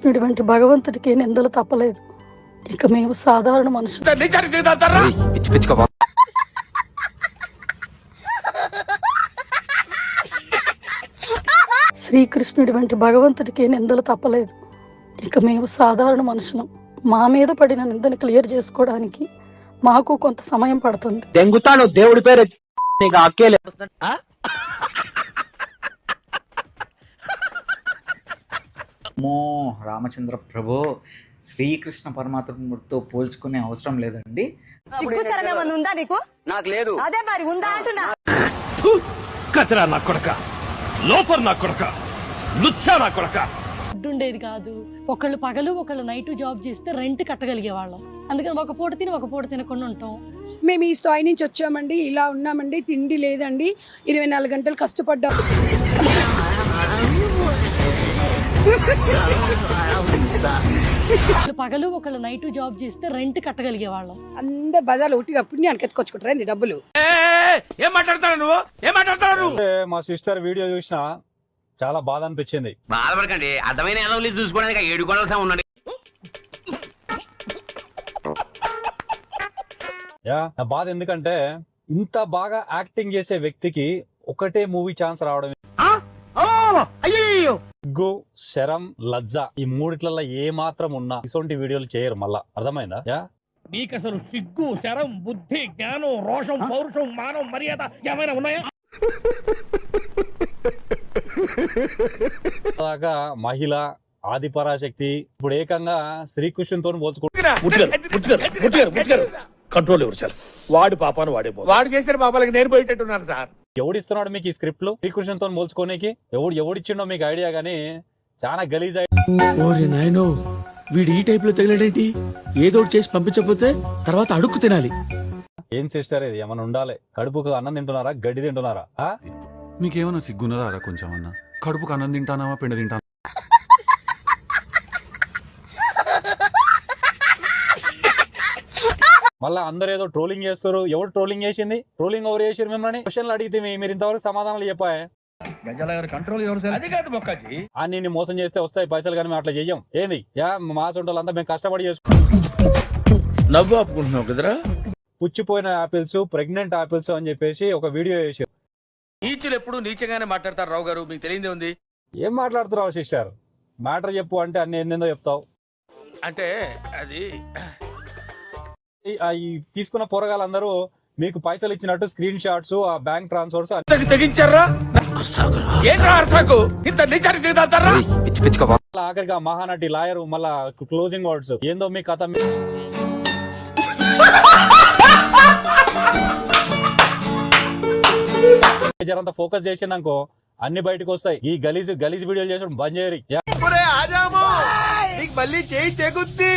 శ్రీకృష్ణుడి వంటి భగవంతుడికి నిందలు తప్పలేదు. ఇక మేము సాధారణ మనుషులు. శ్రీకృష్ణుడి వంటి భగవంతుడికి నిందలు తప్పలేదు. ఇక మేము సాధారణ మనుషులం. మా మీద పడిన నిందని క్లియర్ చేసుకోవడానికి మాకు కొంత సమయం పడుతుంది. దెంగుతాను దేవుడి పేరు రామచంద్ర ప్రభు శ్రీకృష్ణ పరమాత్ముడితో పోల్చుకునే అవసరం లేదండి. నాకు లేదు. అదే మరి ఉందా అంటున్నా. కచరా నా కొడక, లోఫర్ నా కొడక, లుచ్చా నా కొడక. ఉండేది కాదు. ఒకళ్ళు పగలు ఒకళ్ళు నైట్ జాబ్ చేస్తే రెంట్ కట్టగలిగే వాళ్ళం. అందుకని ఒక పూట తిని ఒక పూట తినకుండా ఉంటాం. మేము ఈ స్థాయి నుంచి వచ్చామండి, ఇలా ఉన్నామండి, తిండి లేదండి, 24 గంటలు కష్టపడ్డాం. పగలు ఒకళ్ళు నైట్ జాబ్ చేస్తే రెంట్ కట్టగలిగే వాళ్ళం. అందరు బజార్లో ఉట్టిగా పుణ్యానికి ఎత్తుకొచ్చుకుంటారు డబ్బులు. ఏం మాట్లాడతాడు నువ్వు? ఏం మాట్లాడతాడు? మా సిస్టర్ వీడియో చూసినా చాలా బాధ అనిపించింది. బాధపడకండి, అర్థమైన ఎదవలి చూసుకోవడానికి 7 గొడవలసే ఉన్నాడు. నా బాధ ఎందుకంటే ఇంత బాగా యాక్టింగ్ చేసే వ్యక్తికి ఒకటే మూవీ ఛాన్స్ రావడం. సిగ్గు, శరం, లజ్జ ఈ మూడిట్లలో ఏ మాత్రం ఉన్నా ఇటువంటి వీడియోలు చేయరు. మళ్ళా అర్థమైందా? నీకు అసలు సిగ్గు, శరం, బుద్ధి, జ్ఞానం, రోషం, పౌరుషం, మానం, మర్యాద ఏమైనా ఉన్నాయా? మహిళ, ఆదిపరాశక్తి ఇప్పుడు ఏకంగా శ్రీకృష్ణునితో పోల్చుకుంటున్నారు. కంట్రోల్ ఎవరు చాలు. వాడు పాపాను వాడే వాడు చేసిన పాపాలకి నేను పోయేటట్టున్నాను సార్. ఎవడిస్తున్నాడు మీకు ఈ స్క్రిప్ట్లు శ్రీకృష్ణునితో పోల్చుకోనికి? ఎవడిచ్చిండో మీకు ఐడియా గానీ చాలా గలీజ్. నాయనో వీడు ఈ టైప్ లో తగిలేడేంటి? ఏదో చేసి పంపించకపోతే తర్వాత అడుక్కు తినాలి. ఏం సిస్టర్ ఇది? ఏమన్నా ఉండాలి. కడుపుకు అన్నం తింటున్నారా, గడ్డి తింటున్నారా? మీకేమన్నా సిగ్గున్నదారా కొంచెం అన్న? కడుపుకు అన్నం తింటానావా, పిండి తింటానా? మళ్ళా అందరు ఏదో ట్రోలింగ్ చేస్తారు. ఎవరు ట్రోలింగ్ చేసింది? ట్రోలింగ్ ఎవరు చేసారు? మిమ్మల్ని క్వశ్చన్లు అడిగితే మీరు ఇంతవరకు సమాధానాలు చెప్పాయి. నిన్ను మోసం చేస్తే వస్తాయి పైసలు, కానీ మేము అట్లా చెయ్యం. ఏంది మా సొంటోళ్ళంతా మేము కష్టపడి నవ్వు ఆపుకుంటున్నావు కదరా. పుచ్చిపోయిన ఆపిల్స్, ప్రెగ్నెంట్ ఆపిల్స్ అని చెప్పేసి ఒక వీడియో చేశారు. నీచులు ఎప్పుడు నీచగానే మాట్లాడతారు రావు గారు, మీకు తెలియదే ఉంది. ఏం మాట్లాడుతున్నావు సిస్టర్? మ్యాటర్ చెప్పు అంటే అన్ని ఏందో చెప్తావు. అంటే అది ఈ తీసుకున్న పోరగాళ్ళందరూ మీకు పైసలు ఇచ్చినట్టు స్క్రీన్ షాట్స్, ఆ బ్యాంక్ ట్రాన్స్ఫర్స్ తెగించారా? ఆఖరిగా మహానటి లాయర్ మళ్ళా క్లోజింగ్ వర్డ్స్ ఏందో మీ కథ. జరంతా ఫోకస్ చేసిందనుకో అన్ని బయటకు వస్తాయి. ఈ గలీజ్ వీడియోలు చేసడం బంద్ చేయరు. మళ్ళీ చేయి తెగుద్ది.